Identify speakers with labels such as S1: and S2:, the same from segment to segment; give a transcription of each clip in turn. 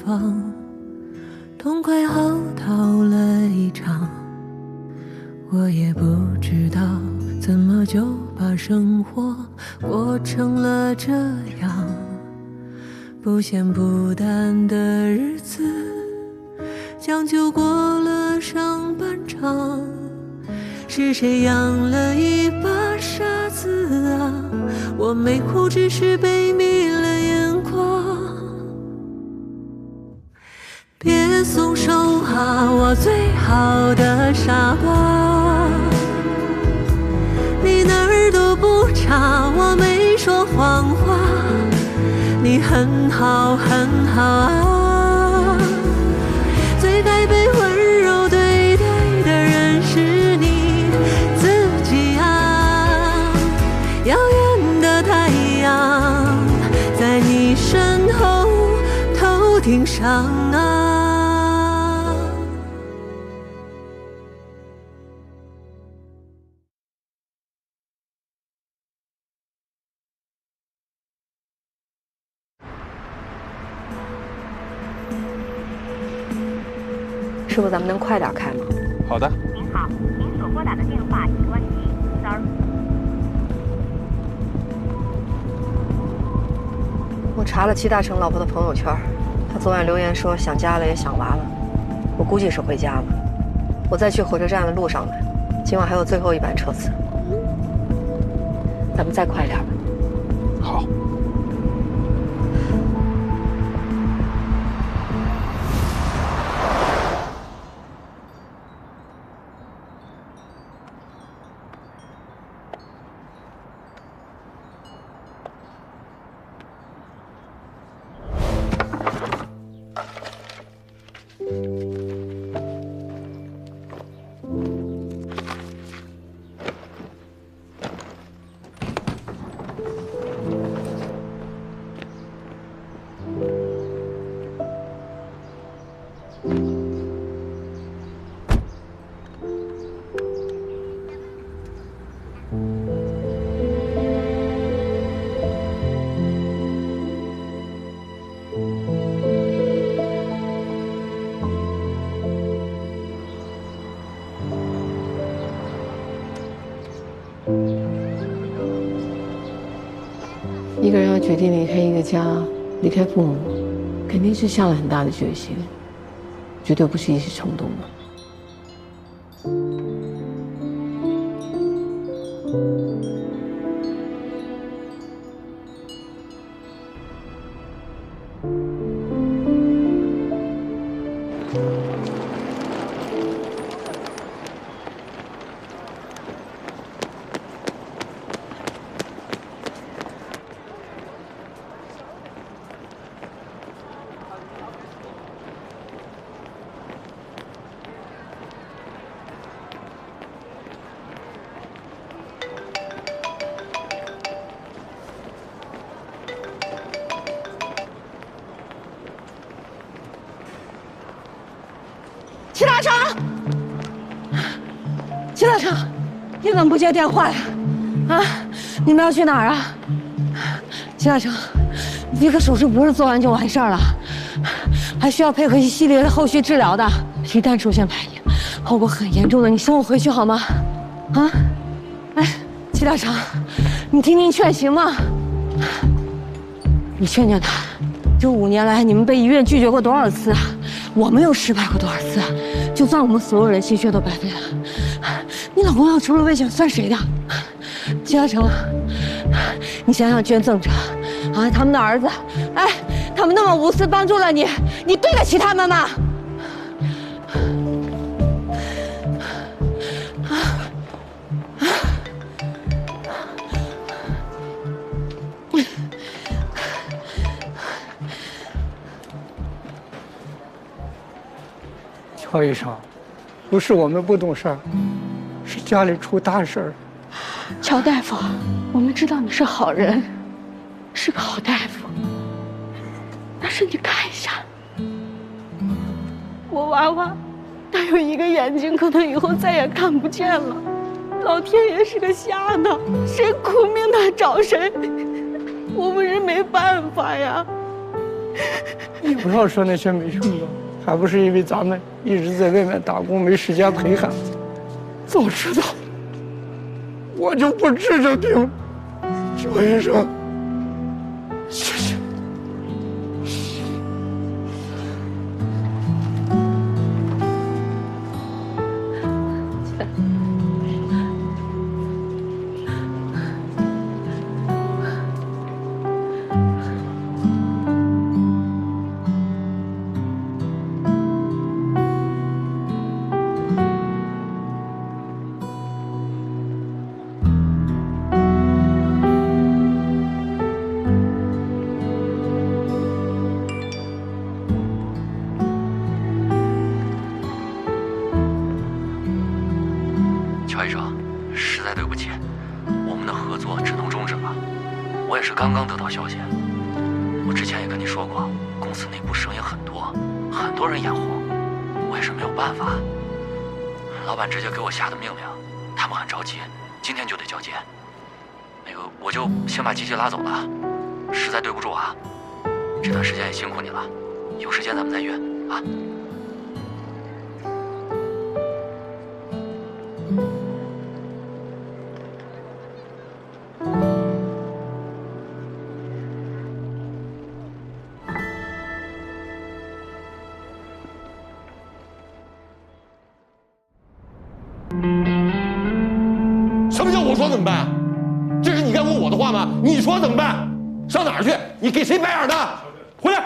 S1: 方，痛快嚎啕了一场。我也不知道怎么就把生活过成了这样，不咸不淡的日子将就过了上半场。是谁养了一把傻子啊？我没哭，只是被迷了眼眶。别松手啊，我最好的傻瓜，你哪儿都不差，我没说谎话，你很好很好啊。最该被温柔对待的人是你自己啊。遥远的太阳在你身后头顶上啊。
S2: 师傅，咱们能快点开吗？
S3: 好的。
S4: 您好，您所拨打的电话已关机。Sorry。
S2: 我查了齐大成老婆的朋友圈，他昨晚留言说想家了也想娃了，我估计是回家了。我在去火车站的路上呢，今晚还有最后一班车次，咱们再快点吧。
S3: 好。
S5: 一个人要决定离开一个家，离开父母，肯定是下了很大的决心，绝对不是一时冲动的。
S6: 齐大成，齐大成，你怎么不接电话呀？啊，你们要去哪儿啊？齐大成，这个手术不是做完就完事儿了，还需要配合一系列的后续治疗的。一旦出现排异，后果很严重的。你送我回去好吗？啊，哎，齐大成，你听听劝行吗？你劝劝他，这5年来你们被医院拒绝过多少次啊？我们又失败过多少次啊？就算我们所有人心血都白费了，你老公要出了危险算谁的？齐大成，你想想捐赠者啊，他们的儿子，哎，他们那么无私帮助了你，你对得起他们吗？
S7: 乔医生，不是我们不懂事儿，是家里出大事儿。
S6: 乔大夫，我们知道你是好人，是个好大夫，但是你看一下，我娃娃，他有一个眼睛，可能以后再也看不见了。老天爷是个瞎的，谁苦命他找谁，我们是没办法呀。
S7: 你不要说那些没用的，还不是因为咱们一直在外面打工，没时间陪孩子。早知道，我就不治这病。赵医生，谢谢。
S3: 乔医生，实在对不起，我们的合作只能终止了。我也是刚刚得到消息，我之前也跟你说过，公司内部声音很多，很多人眼红，我也是没有办法。老板直接给我下的命令，他们很着急，今天就得交接。那个，我就先把机器拉走了，实在对不住啊。这段时间也辛苦你了，有时间咱们再约啊。
S8: 什么叫我说怎么办？这是你该问我的话吗？你说怎么办？上哪儿去？你给谁白眼呢？回来！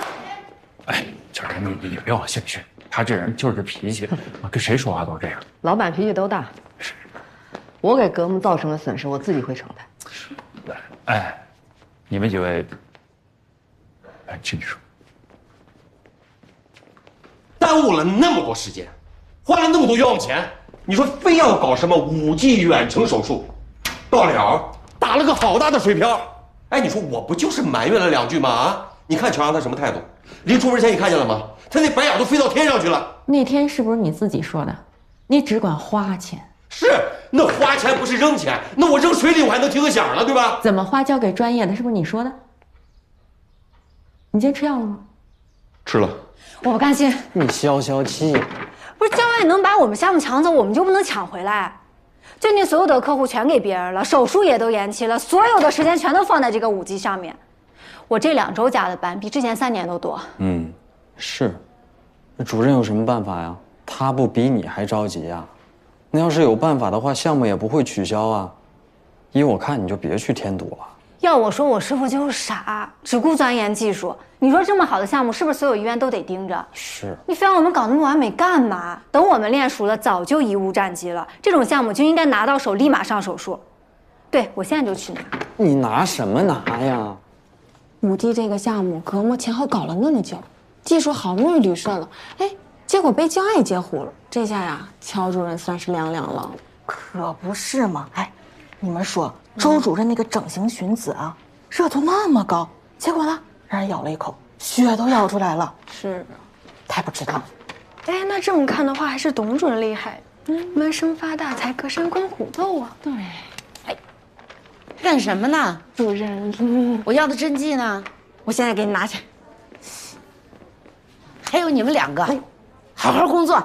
S9: 哎，小陈，你别往心里去，他这人就是这脾气，跟谁说话都这样。
S2: 老板脾气都大，我给格木造成的损失，我自己会承担。
S9: 哎，你们几位，哎，请你说。
S8: 耽误了那么多时间，花了那么多冤枉钱，你说非要搞什么5G 远程手术，到了打了个好大的水漂。哎，你说我不就是埋怨了2句吗？啊，你看乔阳他什么态度？临出门前你看见了吗？他那白眼都飞到天上去了。
S10: 那天是不是你自己说的？你只管花钱。
S8: 是，那花钱不是扔钱，那我扔水里我还能听个响了，对吧？
S10: 怎么花交给专业的，是不是你说的？你今天吃药了吗？
S8: 吃了。
S6: 我不甘心。
S11: 你消消气。
S6: 不是，教外能把我们项目抢走，我们就不能抢回来？最近所有的客户全给别人了，手术也都延期了，所有的时间全都放在这个5G上面。我这2周加的班比之前3年都多。
S11: 是。那主任有什么办法呀？他不比你还着急呀？那要是有办法的话，项目也不会取消啊。依我看，你就别去添堵了。
S6: 要我说，我师傅就是傻，只顾钻研技术。你说这么好的项目，是不是所有医院都得盯着？
S11: 是。
S6: 你非让我们搞那么完美干嘛？等我们练熟了，早就贻误战机了。这种项目就应该拿到手，立马上手术。对，我现在就去拿。
S11: 你拿什么拿呀
S10: ？5G 这个项目，格木前后搞了那么久，技术好不容易捋顺了，哎，结果被教爱截胡了。这下呀，乔主任算是凉凉了。
S12: 可不是嘛！哎，你们说周主任那个整形寻子啊，热度那么高，结果呢，让人咬了一口，血都咬出来了。
S10: 是啊，
S12: 太不值当了。
S13: 哎，那这么看的话，还是董主任厉害。闷声发大财，隔山观虎斗啊。
S10: 对。哎，干什么呢，
S13: 主任？
S10: 我要的针剂呢？我现在给你拿去。还有你们2个，好好工作，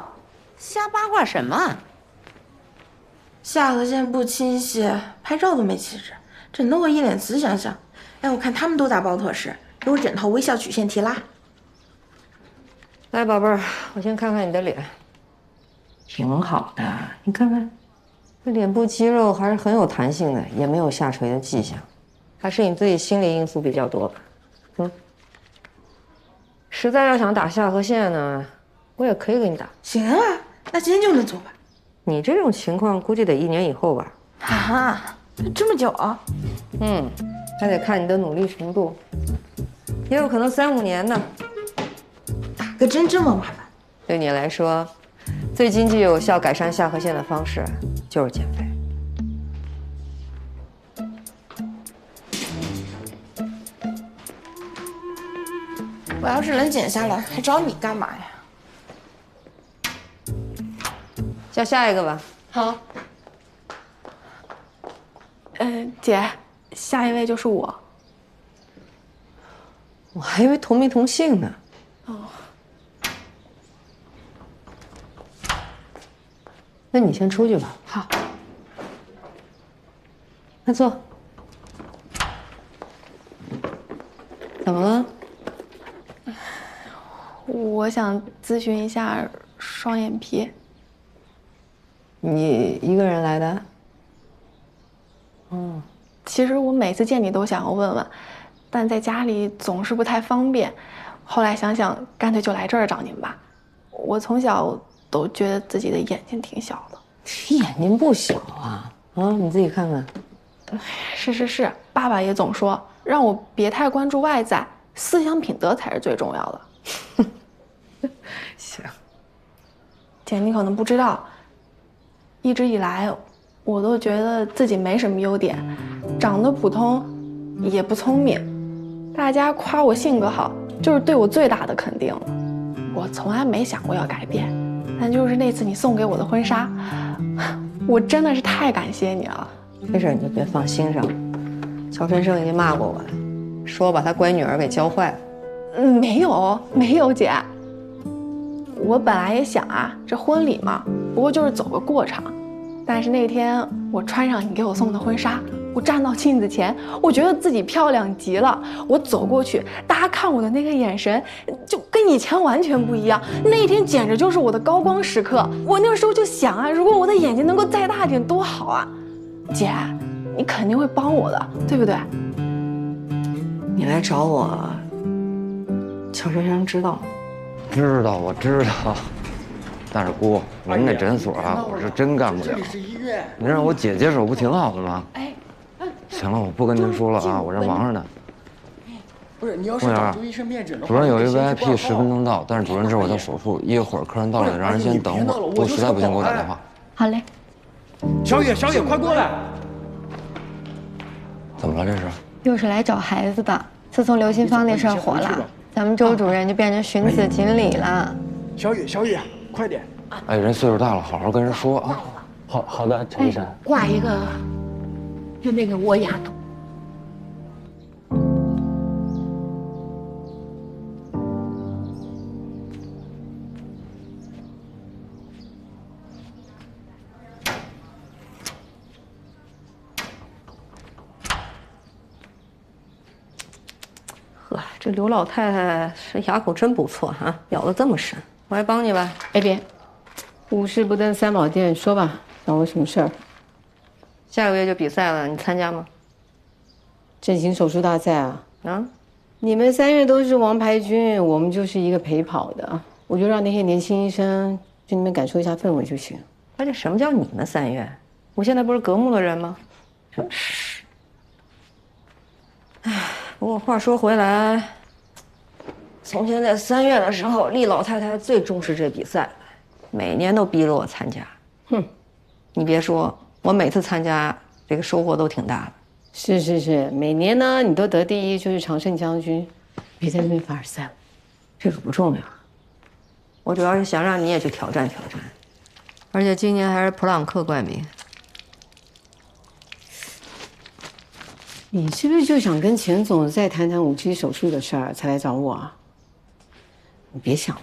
S10: 瞎八卦什么？
S12: 下颌线不清晰，拍照都没气质，整得我一脸慈祥祥。哎，我看他们都打包特使，给我整套微笑曲线提拉。
S2: 来，宝贝儿，我先看看你的脸，挺好的。你看看，这脸部肌肉还是很有弹性的，也没有下垂的迹象，还是你自己心理因素比较多吧？实在要想打下颌线呢，我也可以给你打。
S12: 行啊，那今天就能做吧？
S2: 你这种情况估计得1年以后吧？
S12: 啊，这么久啊？
S2: 还得看你的努力程度，也有可能3、5年呢。
S12: 打个针这么麻烦？
S2: 对你来说，最经济有效改善下颌线的方式就是减肥。
S12: 我要是能减下来，还找你干嘛呀？
S2: 叫下一个吧。
S13: 好。姐，下一位就是我。
S2: 我还以为同名同姓呢。
S10: 哦，
S2: 那你先出去吧。
S10: 好。
S2: 那坐。怎么了？
S10: 我想咨询一下双眼皮。
S2: 你一个人来的？哦。
S10: 其实我每次见你都想要问问，但在家里总是不太方便。后来想想，干脆就来这儿找您吧。我从小都觉得自己的眼睛挺小的。
S2: 你眼睛不小啊？啊，你自己看看。
S10: 是，爸爸也总说让我别太关注外在，思想品德才是最重要的。
S2: 行，
S10: 姐，你可能不知道，一直以来我都觉得自己没什么优点，长得普通，也不聪明。大家夸我性格好，就是对我最大的肯定。我从来没想过要改变，但就是那次你送给我的婚纱，我真的是太感谢你了。
S2: 这事儿你就别放心上了。乔春生已经骂过我了，说把他乖女儿给教坏了。
S10: 没有，姐。我本来也想啊，这婚礼嘛，不过就是走个过场。但是那天我穿上你给我送的婚纱，我站到镜子前，我觉得自己漂亮极了。我走过去，大家看我的那个眼神，就跟以前完全不一样。那一天简直就是我的高光时刻。我那个时候就想啊，如果我的眼睛能够再大点多好啊！姐，你肯定会帮我的，对不对？
S2: 你来找我，乔春生知道吗？
S11: 知道，我知道。但是姑，您那诊所啊，我是真干不了。您让我姐接手不挺好的吗？行了，我不跟您说了啊，我这忙着呢。
S14: 不是，你要是找朱医生面诊的话，
S11: 主任有一 VIP 10分钟到，但是主任这会儿在手术，一会儿客人到了得让人先等会儿。我实在不行给我打电话。
S10: 好嘞。
S14: 小野，快过来！
S11: 怎么了这是？
S15: 又是来找孩子的。自从刘新芳那事儿火了，咱们周主任就变成寻子锦鲤了。
S14: 小野，快点！
S11: 哎，人岁数大了，好好跟人说啊。
S5: 好的，陈医生。
S6: 挂一个，就那个窝牙头。
S2: 呵，这刘老太太这牙口真不错哈，咬得这么深。我来帮你吧。
S5: 哎别，五事不登三宝殿，说吧，找我什么事儿？
S2: 下个月就比赛了，你参加吗？
S5: 整形手术大赛啊？
S2: 啊？
S5: 你们3月都是王牌军，我们就是一个陪跑的。我就让那些年轻医生去那边感受一下氛围就行。
S2: 而且什么叫你们3月？我现在不是革命的人吗？真是。哎，不过话说回来，从前在3月的时候，厉老太太最重视这比赛，每年都逼着我参加。
S5: 哼，
S2: 你别说，我每次参加，这个收获都挺大的。
S5: 是，每年呢你都得第1，就是常胜将军，别在那边凡尔赛了。
S2: 这个不重要，我主要是想让你也去挑战挑战，而且今年还是普朗克冠名。
S5: 你是不是就想跟钱总再谈谈5期手术的事儿，才来找我啊？
S2: 你别想了，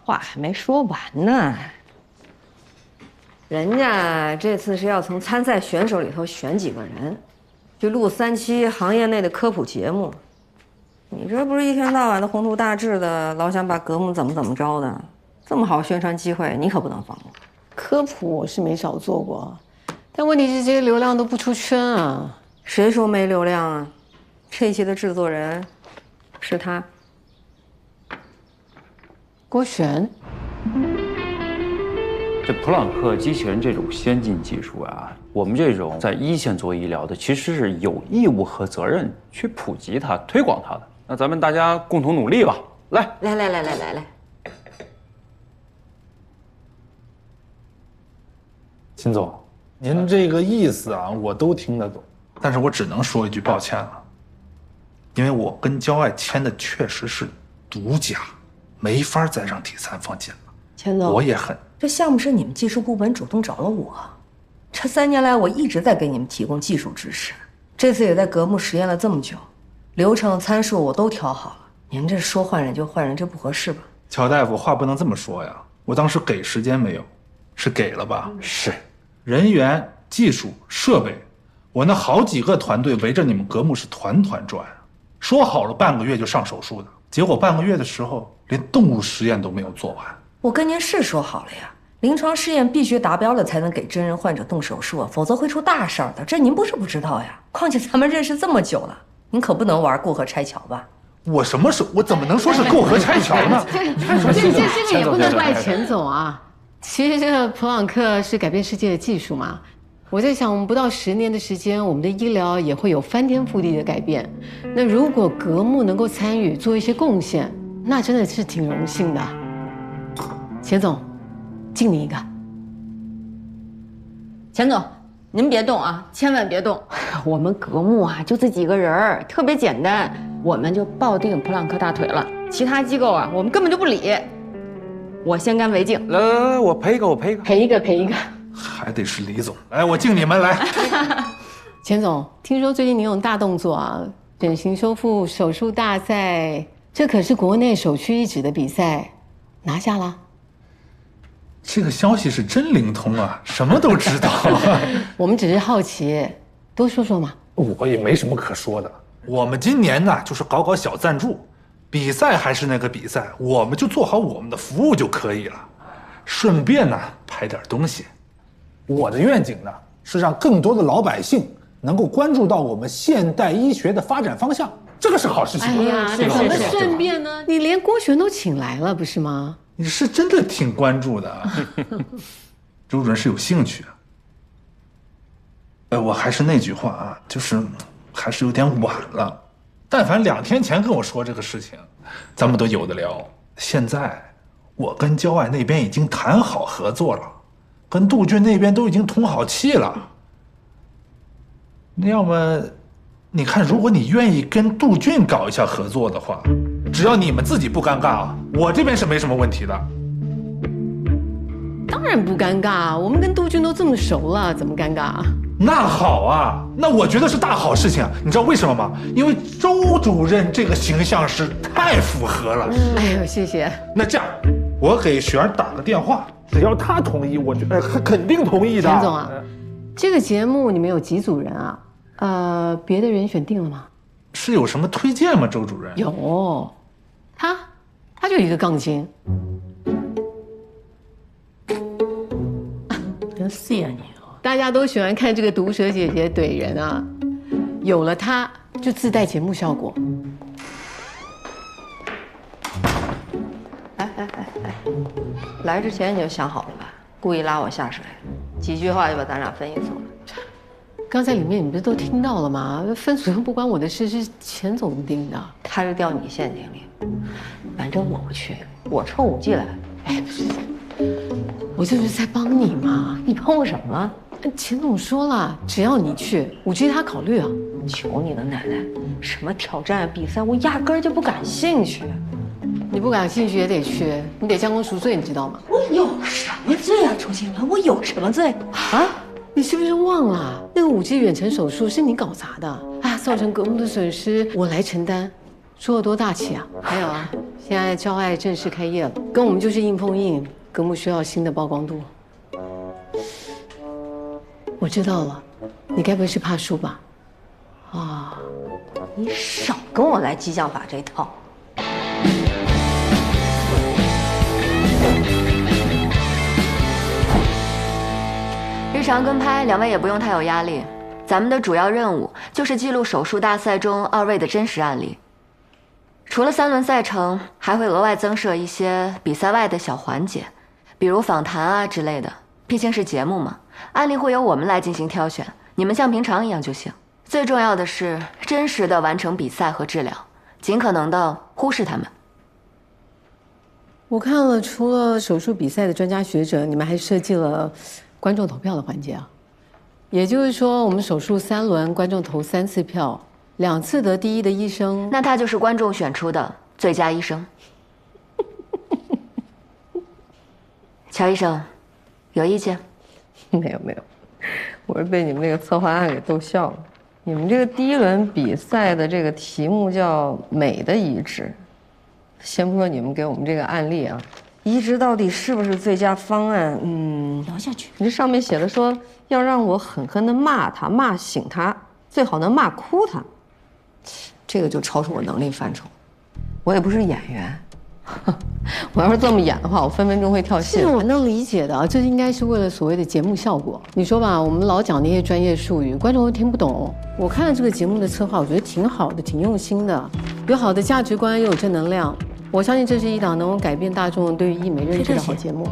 S2: 话还没说完呢。人家这次是要从参赛选手里头选几个人，去录3期行业内的科普节目。你这不是一天到晚的宏图大志的，老想把革命怎么着的，这么好宣传机会，你可不能放过。
S5: 科普我是没少做过，但问题是这些流量都不出圈啊。
S2: 谁说没流量啊？这一期的制作人是他，
S5: 郭璇。
S9: 这普朗克机器人这种先进技术啊，我们这种在1线做医疗的，其实是有义务和责任去普及它、推广它的。那咱们大家共同努力吧！来，
S16: 秦总，您这个意思啊，我都听得懂，但是我只能说一句抱歉了，因为我跟焦爱签的确实是独家，没法再让第三方进了。
S2: 钱总，
S16: 我也很。
S2: 这项目是你们技术部门主动找了我，这3年来我一直在给你们提供技术支持，这次也在革木实验了这么久，流程参数我都调好了。您这说换人就换人，这不合适吧？
S16: 乔大夫，话不能这么说呀。我当时给时间没有，是给了吧？
S3: 是。
S16: 人员、技术、设备，我那好几个团队围着你们格木是团团转，说好了半个月就上手术的，结果半个月的时候连动物实验都没有做完。
S2: 我跟您是说好了呀，临床试验必须达标了才能给真人患者动手术啊，否则会出大事儿的。这您不是不知道呀。况且咱们认识这么久了，您可不能玩过河拆桥吧？
S16: 我什么时候？我怎么能说是过河拆桥呢？
S5: 这个也不能怪钱总啊。其实这个普朗克是改变世界的技术嘛。我在想，我们不到10年的时间，我们的医疗也会有翻天覆地的改变。那如果格木能够参与做一些贡献，那真的是挺荣幸的。钱总，敬你一个。
S6: 钱总，您别动啊，千万别动。我们格木啊，就这几个人儿，特别简单，我们就抱定普朗克大腿了。其他机构啊，我们根本就不理。我先干为敬。
S9: 来，我赔一个，
S5: 赔一个。
S16: 还得是李总，来，我敬你们来。
S5: 钱总，听说最近您有大动作啊，整形修复手术大赛，这可是国内首屈一指的比赛，拿下了。
S16: 这个消息是真灵通啊，什么都知道。
S5: 我们只是好奇，多说说嘛。
S16: 我也没什么可说的。我们今年呢，就是搞小赞助，比赛还是那个比赛，我们就做好我们的服务就可以了。顺便呢，拍点东西。
S17: 我的愿景呢，是让更多的老百姓能够关注到我们现代医学的发展方向，这个是好事情。
S5: 哎呀，怎么顺便呢？你连郭璇都请来了，不是吗？
S16: 你是真的挺关注的啊。周主任是有兴趣啊。我还是那句话啊，就是还是有点晚了。但凡2天前跟我说这个事情，咱们都有的聊。现在我跟焦爱那边已经谈好合作了。跟杜俊那边都已经通好气了，那要么，你看，如果你愿意跟杜俊搞一下合作的话，只要你们自己不尴尬啊，我这边是没什么问题的。
S5: 当然不尴尬，我们跟杜俊都这么熟了，怎么尴尬？
S16: 那好啊，那我觉得是大好事情啊！你知道为什么吗？因为周主任这个形象是太符合了。
S5: 哎呦，谢谢。
S16: 那这样，我给雪儿打个电话。只要他同意，我觉得他肯定同意的。
S5: 钱总啊，这个节目你们有几组人啊？别的人选定了吗？
S16: 是有什么推荐吗，周主任？
S5: 有，他就一个杠精。
S6: 真是呀你！
S5: 大家都喜欢看这个毒舌姐姐怼人啊，有了她就自带节目效果。
S2: 来之前你就想好了吧？故意拉我下水，几句话就把咱俩分一组了。
S5: 刚才里面你不是都听到了吗？分组又不关我的事，是钱总定的。
S2: 他是掉你陷阱里，反正我不去，我冲武技来。
S5: 哎，不是，我就是在帮你嘛。
S2: 你帮我什么了？
S5: 钱总说了，只要你去，武技他考虑啊。
S2: 求你的奶奶，什么挑战比赛，我压根儿就不感兴趣。
S5: 你不感兴趣也得去，你得将功赎罪，你知道吗？
S2: 我有什么罪啊，周静雯？我有什么罪啊？
S5: 你是不是忘了那个武技远程手术是你搞砸的？啊，造成格木的损失我来承担，说的多大气啊！还有啊，现在焦爱正式开业了，跟我们就是硬碰硬，格木需要新的曝光度。我知道了，你该不会是怕输吧？啊，
S2: 你少跟我来激将法这一套。
S18: 日常跟拍，2位也不用太有压力。咱们的主要任务就是记录手术大赛中2位的真实案例。除了3轮赛程，还会额外增设一些比赛外的小环节，比如访谈啊之类的。毕竟是节目嘛，案例会由我们来进行挑选，你们像平常一样就行。最重要的是真实的完成比赛和治疗，尽可能的忽视他们。
S5: 我看了，除了手术比赛的专家学者，你们还设计了观众投票的环节啊。也就是说，我们手术3轮，观众投3次票，2次得第1的医生，
S18: 那他就是观众选出的最佳医生。乔医生，有意见？
S2: 没有，我是被你们那个策划案给逗笑了。你们这个第一轮比赛的这个题目叫“美的移植”，先不说你们给我们这个案例啊，移植到底是不是最佳方案？聊下去。你这上面写的说要让我狠狠地骂他，骂醒他，最好能骂哭他，这个就超出我能力范畴。我也不是演员。我要是这么演的话，我分分钟会跳戏。
S5: 这我能理解的，这应该是为了所谓的节目效果。你说吧，我们老讲那些专业术语，观众都听不懂。我看了这个节目的策划，我觉得挺好的，挺用心的，有好的价值观，又有正能量。我相信这是一档能够改变大众对于医美认知的好节目。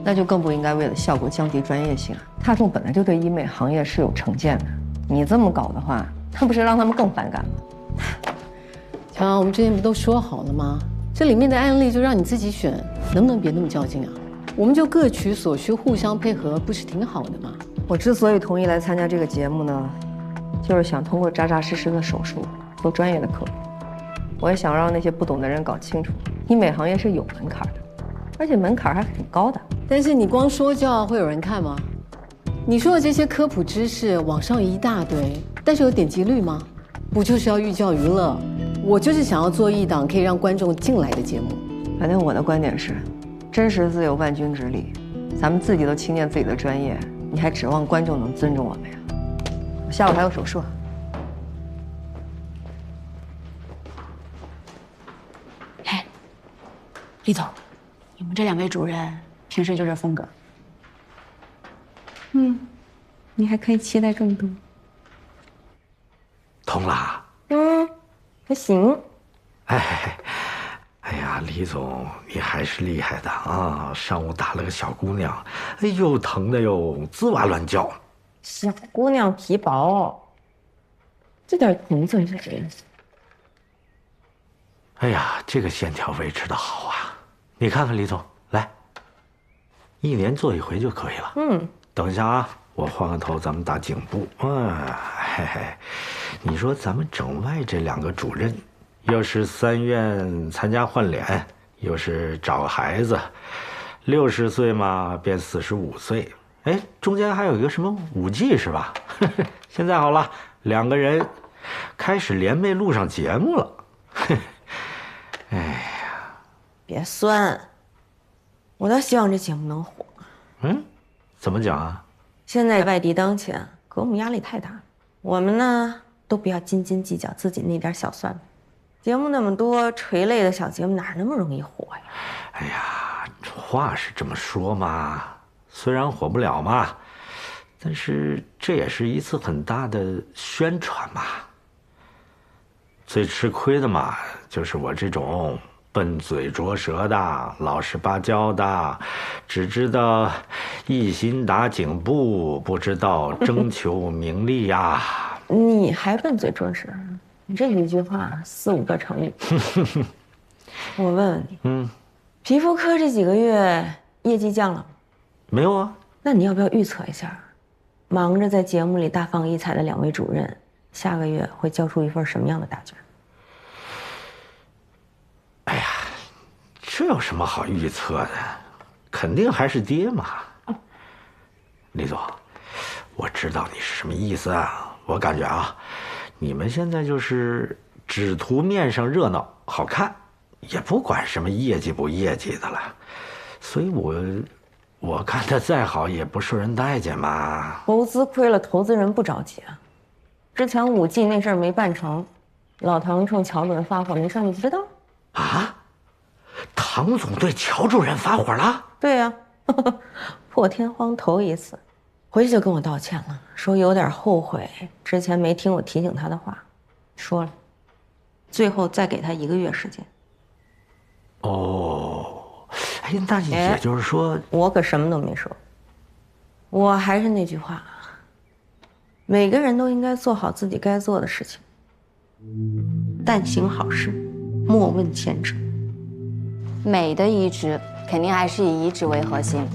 S2: 那就更不应该为了效果降低专业性啊！大众本来就对医美行业是有成见的，你这么搞的话，那不是让他们更反感吗？
S5: 乔阳，我们之前不都说好了吗？这里面的案例就让你自己选，能不能别那么较劲啊？我们就各取所需，互相配合，不是挺好的吗？
S2: 我之所以同意来参加这个节目呢，就是想通过扎扎实实的手术做专业的科普。我也想让那些不懂的人搞清楚，医美行业是有门槛的，而且门槛还很高的。
S5: 但是你光说教会有人看吗？你说的这些科普知识，网上一大堆，但是有点击率吗？不就是要寓教于乐？我就是想要做一档可以让观众进来的节目。
S2: 反正我的观点是，真实自有万钧之力，咱们自己都轻贱自己的专业，你还指望观众能尊重我们呀？我下午还有手术。
S19: 哎，李总，你们这2位主任平时就这风格？
S2: 你还可以期待更多。
S20: 通了。
S2: 还行。
S20: 哎呀，李总，你还是厉害的啊！上午打了个小姑娘，哎呦，疼的哟，吱哇乱叫。
S2: 小姑娘皮薄，这点疼算是谁？
S20: 哎呀，这个线条维持的好啊！你看看李总，来，1年做1回就可以了。等一下啊，我换个头，咱们打颈部。你说咱们整外这2个主任，又是3院参加换脸，又是找个孩子，60岁嘛变45岁，哎，中间还有一个什么5G 是吧？现在好了，2个人开始联袂录上节目了。哎呀，
S12: 别酸，我倒希望这节目能火。
S20: 怎么讲啊？
S12: 现在外敌当前，给我们压力太大了。我们呢，都不要斤斤计较自己那点小算盘。节目那么多，垂类的小节目哪那么容易火呀？
S20: 哎呀，话是这么说嘛，虽然火不了嘛，但是这也是一次很大的宣传嘛。最吃亏的嘛，就是我这种笨嘴拙舌的、老实巴交的，只知道一心打颈部，不知道征求名利呀。
S12: 你还笨嘴拙舌？你这一句话4、5个成语。我问问你，皮肤科这几个月业绩降了吗？
S20: 没有啊。
S12: 那你要不要预测一下，忙着在节目里大放异彩的2位主任，下个月会交出一份什么样的答卷？
S20: 哎呀，这有什么好预测的？肯定还是跌嘛。李总，我知道你是什么意思啊。我感觉啊，你们现在就是只图面上热闹好看，也不管什么业绩不业绩的了。所以我看他再好也不受人待见嘛。
S12: 投资亏了，投资人不着急啊。之前5G 那事儿没办成，老唐冲乔主任发火没事，你知道？
S20: 啊？唐总对乔主任发火了？
S12: 对呀，破天荒头一次，回去就跟我道歉了，说有点后悔之前没听我提醒他的话，说了，最后再给他1个月时间。
S20: 哦，哎，那也就是说，
S12: 我可什么都没说。我还是那句话，每个人都应该做好自己该做的事情，但行好事，莫问前程。
S18: 美的移植肯定还是以移植为核心。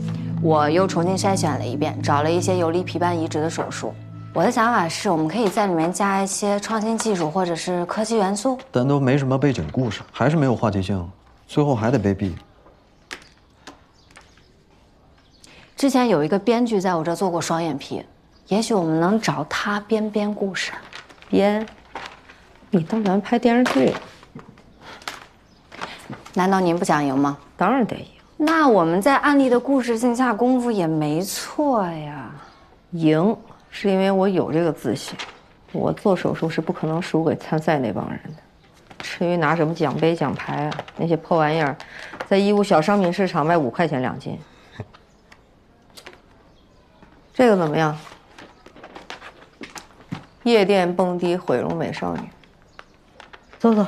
S18: 我又重新筛选了一遍，找了一些游离皮瓣移植的手术。我的想法是，我们可以在里面加一些创新技术或者是科技元素，
S21: 但都没什么背景故事，还是没有话题性，最后还得被毙。
S18: 之前有一个编剧在我这做过双眼皮，
S19: 也许我们能找他编故事。
S2: 编？你当咱拍电视剧？
S19: 难道您不想赢吗？
S2: 当然得赢。
S19: 那我们在案例的故事性下功夫也没错呀。
S2: 赢是因为我有这个自信，我做手术是不可能输给参赛那帮人的。至于拿什么奖杯奖牌啊，那些破玩意儿，在义乌小商品市场卖5块钱2斤。这个怎么样？夜店蹦迪毁容美少女。走走。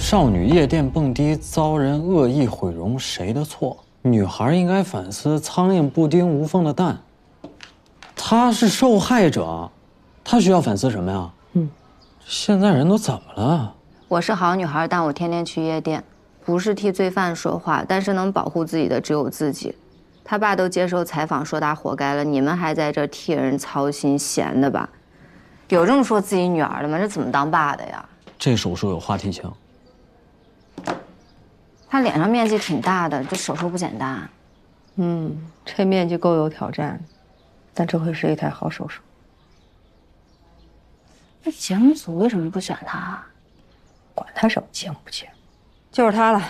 S21: 少女夜店蹦迪遭人恶意毁容，谁的错？女孩应该反思苍蝇不叮无缝的蛋。她是受害者，她需要反思什么呀？现在人都怎么了？
S15: 我是好女孩，但我天天去夜店，不是替罪犯说话，但是能保护自己的只有自己。他爸都接受采访说他活该了，你们还在这替人操心，闲的吧？有这么说自己女儿的吗？这怎么当爸的呀？
S21: 这手术有话题性。
S15: 他脸上面积挺大的，这手术不简单。
S2: 这面积够有挑战，但这会是一台好手术。
S19: 那节目组为什么不选他？
S2: 管他什么节目不节目，就是他了。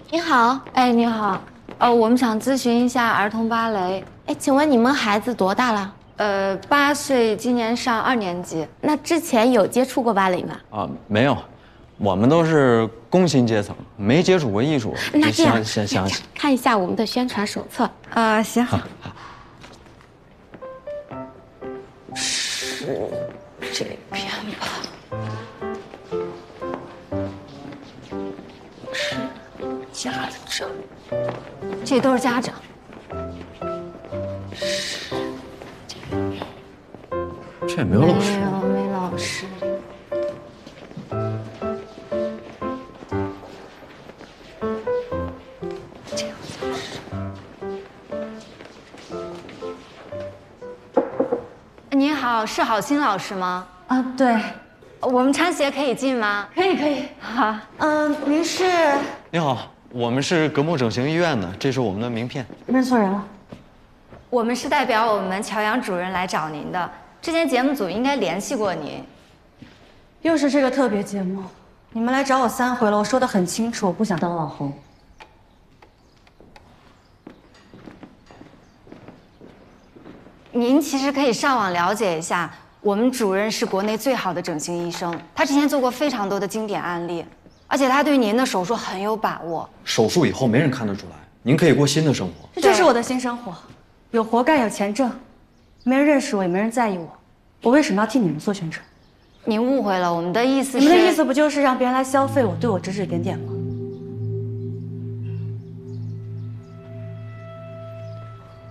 S15: 你好，哎，你好，我们想咨询一下儿童芭蕾。
S1: 哎，请问你们孩子多大了
S15: ？8岁，今年上2年级。
S1: 那之前有接触过芭蕾吗？
S21: 啊，没有，我们都是工薪阶层，没接触过艺术。
S1: 那这样，
S21: 想
S1: 看一下我们的宣传手册。
S15: 行。
S2: 是这边吧。是家长，
S15: 这都是家长。
S21: 这也没有老师。
S15: 没老师。这样子是。你好，是郝欣老师吗？
S13: 啊，对。
S15: 我们穿鞋可以进吗？
S13: 可以。
S15: 好。
S13: 您是？
S21: 你好，我们是革梦整形医院的，这是我们的名片。
S13: 认错人了。
S15: 我们是代表我们乔阳主任来找您的。之前节目组应该联系过您。
S13: 又是这个特别节目，你们来找我3回了，我说得很清楚，我不想当网红。
S15: 您其实可以上网了解一下，我们主任是国内最好的整形医生，他之前做过非常多的经典案例，而且他对您的手术很有把握。
S21: 手术以后没人看得出来，您可以过新的生活。
S13: 这就是我的新生活，有活干，有钱挣，没人认识我，也没人在意我，我为什么要替你们做宣传？
S15: 您误会了，我们的意思是……
S13: 你们的意思不就是让别人来消费我，对我指指点点吗？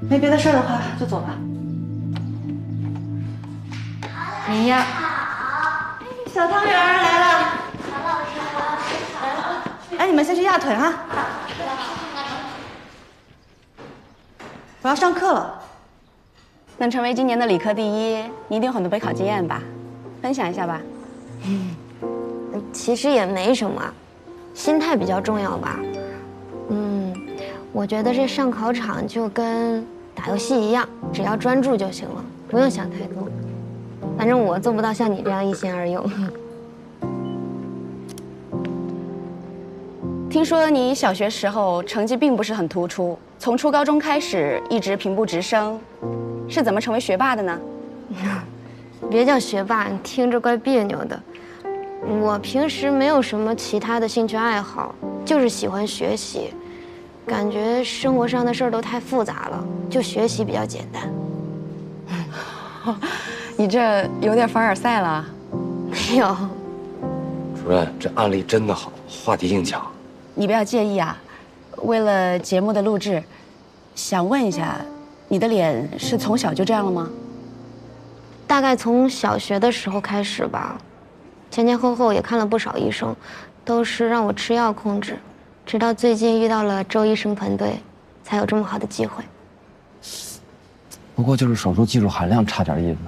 S13: 没别的事的话，就走吧。
S15: 您呀，
S13: 小汤圆儿来了。郝老师好，来了。哎，你们先去压腿啊。我要上课了。
S19: 能成为今年的理科第1，你一定有很多备考经验吧？分享一下吧。
S1: 其实也没什么，心态比较重要吧。我觉得这上考场就跟打游戏一样，只要专注就行了，不用想太多。反正我做不到像你这样一心二用。
S19: 听说你小学时候成绩并不是很突出，从初高中开始一直平步直升，是怎么成为学霸的呢？
S1: 别叫学霸，你听着怪别扭的。我平时没有什么其他的兴趣爱好，就是喜欢学习。感觉生活上的事儿都太复杂了，就学习比较简单。
S13: 你这有点凡尔赛了。
S1: 没有。
S11: 主任，这案例真的好，话题性强。
S19: 你不要介意啊。为了节目的录制，想问一下，你的脸是从小就这样了吗？
S1: 大概从小学的时候开始吧，前前后后也看了不少医生，都是让我吃药控制，直到最近遇到了周医生团队，才有这么好的机会。
S11: 不过就是手术技术含量差点意思，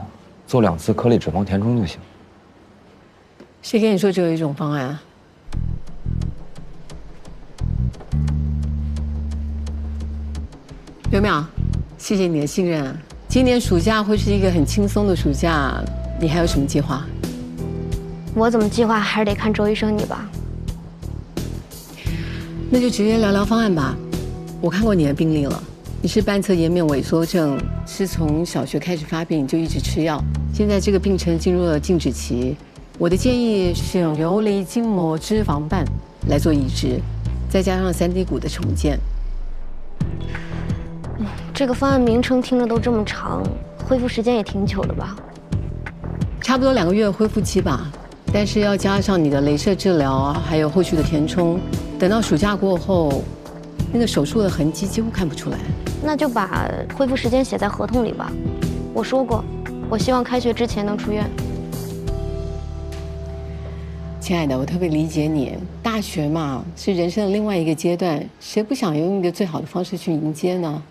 S11: 做2次颗粒脂肪填充就行。
S5: 谁跟你说只有一种方案啊？刘淼，谢谢你的信任啊！今年暑假会是一个很轻松的暑假，你还有什么计划？
S1: 我怎么计划还是得看周医生你吧。
S5: 那就直接聊聊方案吧。我看过你的病历了，你是半侧颜面萎缩症，是从小学开始发病就一直吃药，现在这个病程进入了静止期。我的建议是用游离筋膜脂肪瓣来做移植，再加上3D 骨的重建。
S1: 这个方案名称听着都这么长，恢复时间也挺久的吧？
S5: 差不多2个月恢复期吧，但是要加上你的雷射治疗啊，还有后续的填充。等到暑假过后，那个手术的痕迹几乎看不出来。
S1: 那就把恢复时间写在合同里吧。我说过，我希望开学之前能出院。
S5: 亲爱的，我特别理解你。大学嘛，是人生的另外一个阶段，谁不想用一个最好的方式去迎接呢？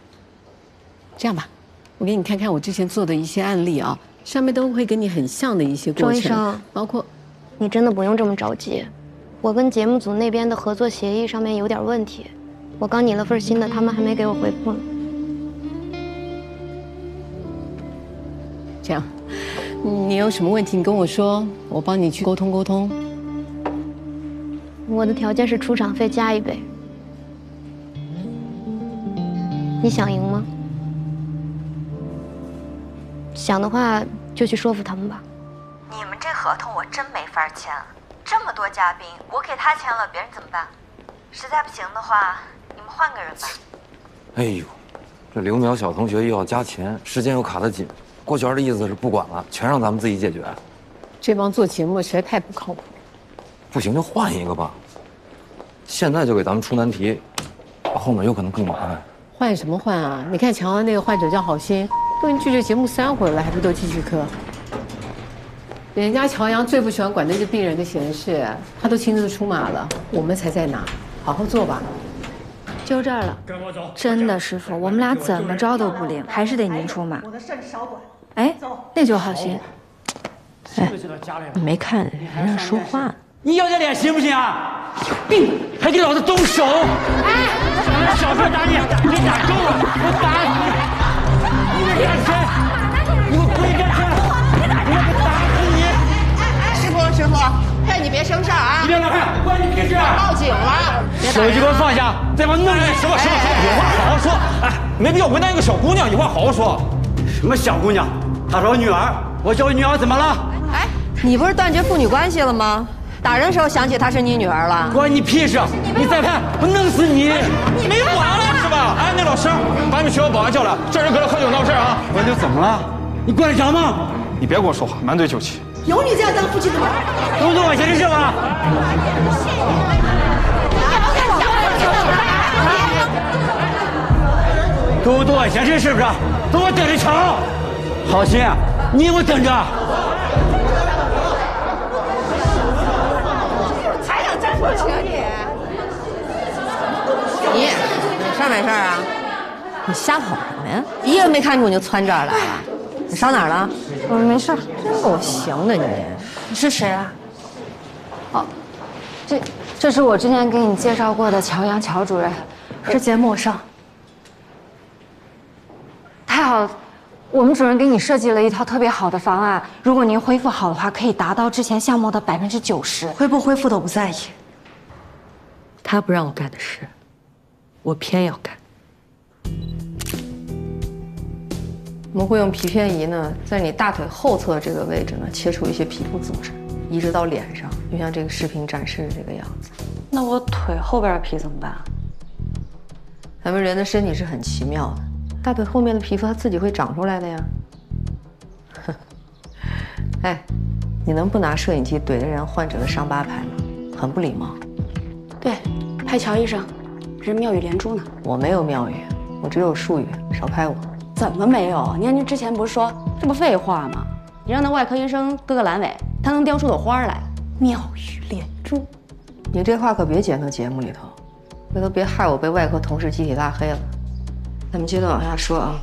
S5: 这样吧，我给你看看我之前做的一些案例啊，上面都会跟你很像的一些过程。
S1: 周医生，
S5: 包括，
S1: 你真的不用这么着急。我跟节目组那边的合作协议上面有点问题，我刚拟了份新的，他们还没给我回复呢。
S5: 这样，你有什么问题你跟我说，我帮你去沟通沟通。
S1: 我的条件是出场费加1倍，你想赢吗？想的话就去说服他们吧。
S4: 你们这合同我真没法签，这么多嘉宾，我给他签了，别人怎么办？实在不行的话，你们换个人吧。
S11: 哎呦，这刘淼小同学又要加钱，时间又卡得紧。郭璇的意思是不管了，全让咱们自己解决。
S5: 这帮做节目实在太不靠谱。
S11: 不行就换一个吧。现在就给咱们出难题，后面有可能更麻烦。
S5: 换什么换啊？你看乔安那个患者叫郝鑫，都已经拒绝节目3回了，还不都继续磕？人家乔阳最不喜欢管那些病人的闲事，他都亲自出马了，我们才在哪？好好做吧。
S22: 就这儿了。真的，师傅，我们俩怎么着都不灵，还是得您出马。哎，那就是郝鑫。
S12: 哎，你没看人家说话呢。
S23: 你要点脸行不行啊？有病，还给老子动手！哎，小事打你，你打够了，我打你！你们干谁？你们故意干谁？我打死你！
S24: 师傅，劝你别生事儿啊！
S23: 你别乱看，关你屁事！
S24: 报警了！
S23: 手机给我放下，再把我弄你！什么？有话好好说。哎，没必要为难一个小姑娘，有话好好说。什么小姑娘？她是我女儿，我叫我女儿怎么了？
S12: 哎，你不是断绝父女关系了吗？打人的时候想起她是你女儿了？
S23: 关你屁事！你再看，我弄死你！你没完了是吧？哎，那老师，把你们学校保安叫来，这人搁这喝酒闹事啊！关就怎么了？你管着吗？
S16: 你别跟我说话，满嘴酒气。
S24: 有你这样当父亲的吗？
S23: 都多管闲事是吧？都多管闲事是不是？都给我等着瞧！郝鑫，你给我等着！
S24: 才想沾我扯你！
S12: 你事儿没事儿啊？你瞎跑什么呀？一个没看住你就窜这儿来了。你上哪儿了？
S22: 我没事。
S12: 真够行的你。
S22: 你是谁啊？哦，这是我之前给你介绍过的乔阳乔主任，是节目上。太好了，我们主任给你设计了一套特别好的方案，如果您恢复好的话，可以达到之前项目的90%。
S13: 恢不恢复都不在意。
S12: 他不让我干的事，我偏要干。
S2: 我们会用皮片仪呢，在你大腿后侧这个位置呢，切除一些皮肤组织，移植到脸上，就像这个视频展示的这个样子。
S13: 那我腿后边的皮怎么办？
S2: 咱们人的身体是很奇妙的，大腿后面的皮肤它自己会长出来的呀。哎，你能不拿摄影机怼着人患者的伤疤拍吗？很不礼貌。
S19: 对，拍乔医生，人妙语连珠呢。
S2: 我没有妙语，我只有术语，少拍我。
S19: 怎么没有？您之前不是说这不废话吗？你让那外科医生割个阑尾，他能雕出朵花来。妙语连珠，
S2: 你这话可别剪到节目里头，回头别害我被外科同事集体拉黑了。咱们接着往下说啊，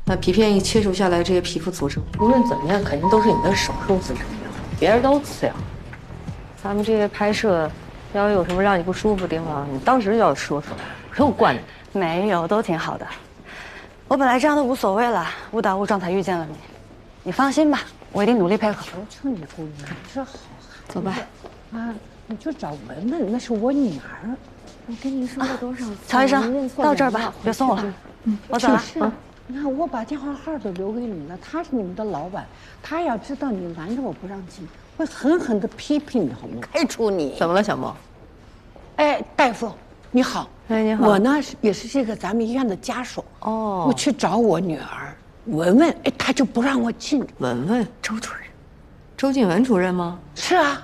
S2: 那皮片一切除下来，这些皮肤组织无论怎么样，肯定都是你的手术组织，别人都次要。咱们这些拍摄，要有什么让你不舒服的地方，你当时就要说出来，不用惯着。
S13: 没有，都挺好的。我本来这样都无所谓了，误打误撞才遇见了你。你放心吧，我一定努力配合。
S6: 求求你姑娘，这好，
S2: 走吧。
S6: 啊，你就找文文，那是我女儿。
S19: 我跟您说了多少次？
S13: 乔医生，到这儿吧，别送我了。我走了。
S6: 你看，我把电话号都留给你了，他是你们的老板，他要知道你拦着我不让进，会狠狠地批评你，好吗？开除你。
S2: 怎么了，小莫？
S6: 哎，大夫，你好。
S2: 哎，你好。
S6: 我呢也是这个咱们医院的家属。
S2: 哦。
S6: 我去找我女儿文文，哎，他就不让我进。
S2: 文文，周主任，周静文主任吗？
S6: 是啊。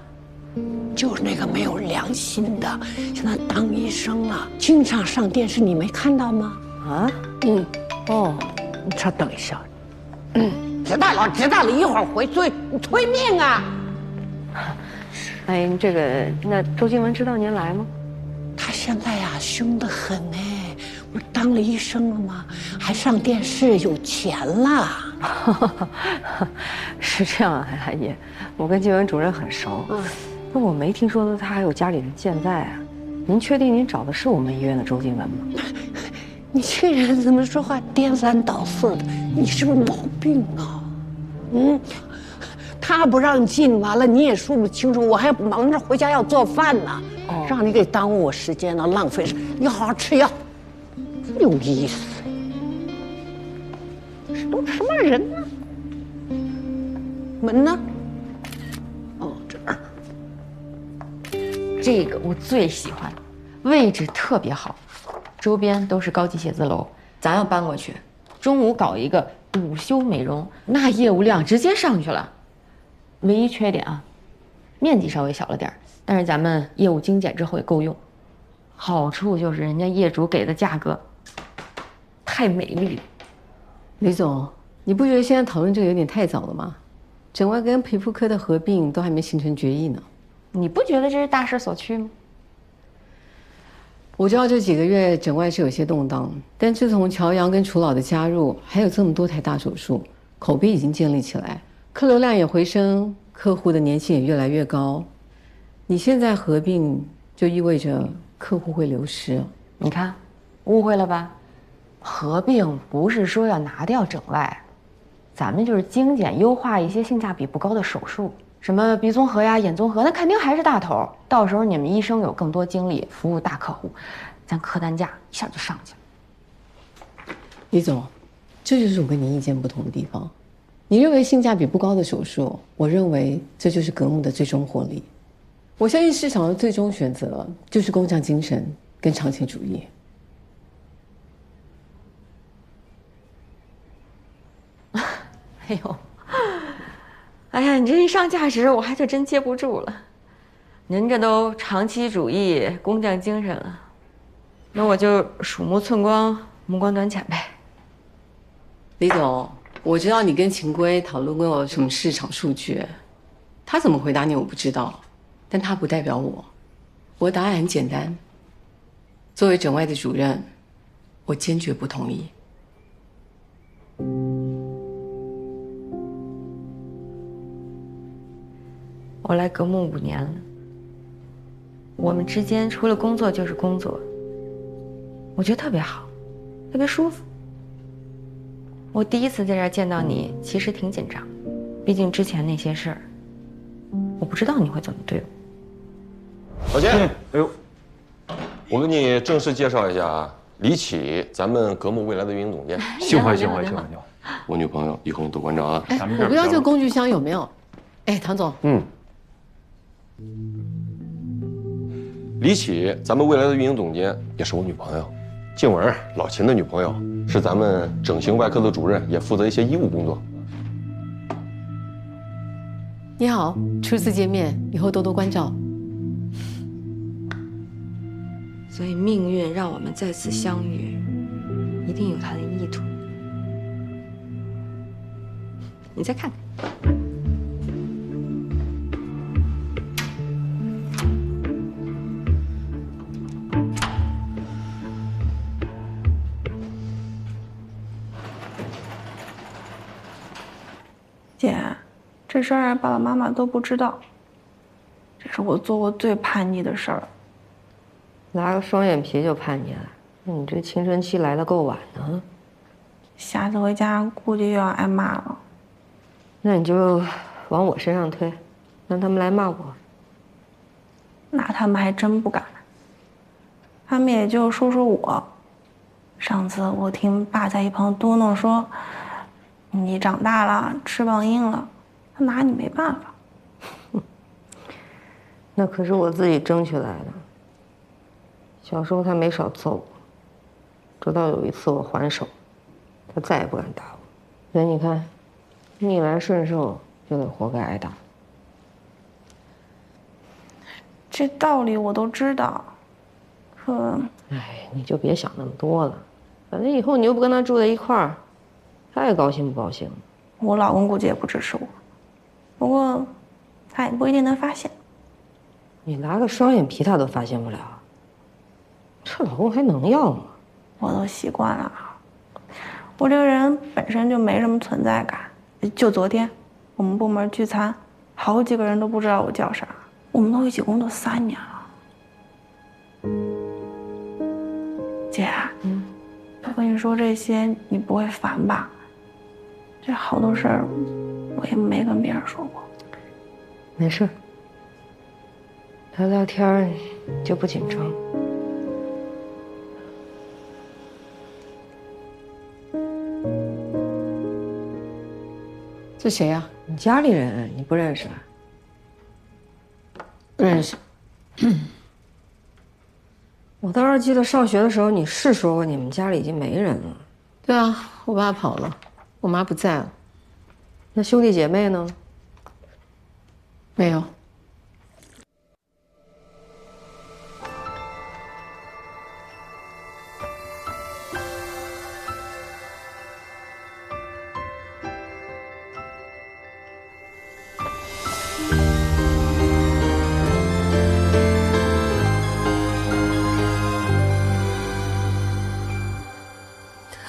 S6: 就是那个没有良心的，现在当医生了，经常上电视，你没看到吗？
S2: 啊？哦，
S6: 你稍等一下。知道了，知道了，一会儿回去你催命啊！
S2: 哎，这个，那周静文知道您来吗？
S6: 他现在呀，凶得很哎，不是当了医生了吗？还上电视，有钱了。
S2: 是这样啊，阿姨，我跟静文主任很熟。那我没听说他还有家里人健在啊。您确定您找的是我们医院的周静文吗？
S6: 你这人怎么说话颠三倒四的？你是不是毛病啊？他不让进，完了你也说不清楚，我还忙着回家要做饭呢，让你给耽误我时间了，浪费。你好好吃药，有意思。这都什么人呢？门呢？哦，这儿。
S12: 这个我最喜欢，位置特别好，周边都是高级写字楼，咱要搬过去，中午搞一个午休美容，那业务量直接上去了。唯一缺点啊，面积稍微小了点，但是咱们业务精简之后也够用。好处就是人家业主给的价格太美丽了。
S5: 李总，你不觉得现在讨论这个有点太早了吗？整外跟皮肤科的合并都还没形成决议呢。
S12: 你不觉得这是大势所趋吗？
S5: 我知道这几个月整外是有些动荡，但自从乔阳跟楚老的加入，还有这么多台大手术，口碑已经建立起来，客流量也回升，客户的粘性也越来越高。你现在合并就意味着客户会流失。
S12: 你看，误会了吧？合并不是说要拿掉整外，咱们就是精简优化一些性价比不高的手术。什么鼻综合呀、眼综合，那肯定还是大头。到时候你们医生有更多精力服务大客户，咱客单价一下就上去了。
S5: 李总，这就是我跟您意见不同的地方。你认为性价比不高的手术，我认为这就是格木的最终获利。我相信市场的最终选择就是工匠精神跟长期主义。
S12: 哎呦！哎呀，你这一上价值，我还就真接不住了。您这都长期主义、工匠精神了，那我就鼠目寸光、目光短浅呗。
S5: 李总，我知道你跟秦龟讨论过什么市场数据，他怎么回答你我不知道，但他不代表我。我的答案很简单，作为整外的主任，我坚决不同意。
S12: 我来格木5年了，我们之间除了工作就是工作，我觉得特别好，特别舒服。我第一次在这儿见到你，其实挺紧张，毕竟之前那些事儿，我不知道你会怎么对我。
S7: 老钱，哎呦，我给你正式介绍一下啊，李启，咱们格木未来的运营总监。
S9: 幸会幸会幸会幸会。
S3: 我女朋友以后你多关照啊。
S5: 哎，我不知道这个工具箱有没有？哎，唐总。
S3: 李启，咱们未来的运营总监，也是我女朋友。静文，老秦的女朋友，是咱们整形外科的主任，也负责一些医务工作。
S5: 你好，初次见面，以后多多关照。
S12: 所以命运让我们再次相遇，一定有它的意图。你再看看。
S8: 姐，这事儿爸爸妈妈都不知道，这是我做过最叛逆的事儿。
S2: 拉个双眼皮就叛逆了，那你这青春期来得够晚的。
S8: 下次回家估计又要挨骂了。
S2: 那你就往我身上推，让他们来骂我。
S8: 那他们还真不敢，他们也就说说我。上次我听爸在一旁嘟囔说，你长大了，翅膀硬了，他拿你没办法。
S2: 那可是我自己争取来的。小时候他没少揍我，直到有一次我还手，他再也不敢打我。所以你看，逆来顺受就得活该挨打。
S8: 这道理我都知道，可……
S2: 哎，你就别想那么多了，反正以后你又不跟他住在一块儿，他也高兴不高兴？
S8: 我老公估计也不支持我，不过他也不一定能发现。
S2: 你拉个双眼皮他都发现不了，这老公还能要吗？
S8: 我都习惯了，我这个人本身就没什么存在感。就昨天，我们部门聚餐，好几个人都不知道我叫啥。我们都一起工作3年了。姐，我跟你说这些，你不会烦吧？这好多事儿，我也没跟别人说过。
S2: 没事，聊聊天就不紧张。
S5: 这谁呀？
S2: 你家里人，你不认识啊？
S5: 不认识。
S2: 我倒是记得上学的时候你是说过你们家里已经没人了。
S5: 对啊，我爸跑了，我妈不在了。
S2: 那兄弟姐妹呢？
S5: 没有。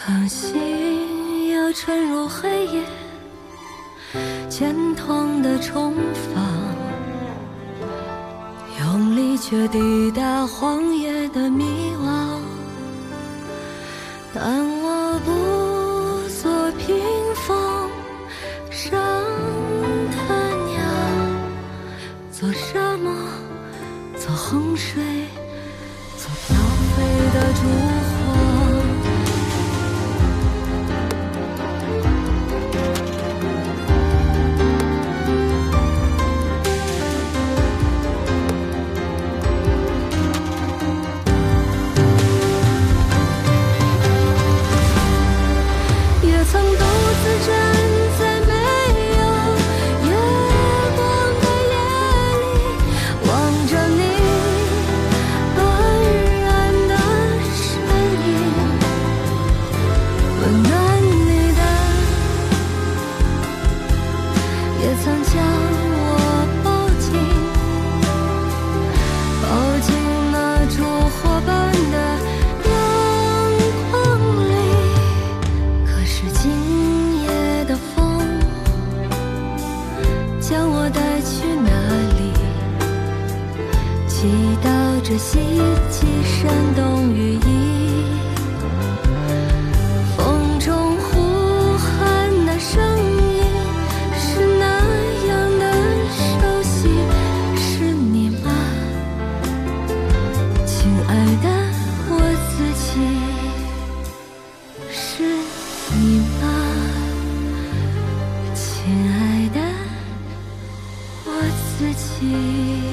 S10: 当心要沉入黑夜，渐痛的重放，用力却抵达荒野的迷惘。但我不做屏风上的鸟，做沙漠，做洪水，做飘飞的烛火。这希冀煽动羽翼，风中呼喊的声音是那样的熟悉，是你吗，亲爱的我自己，是你吗？息。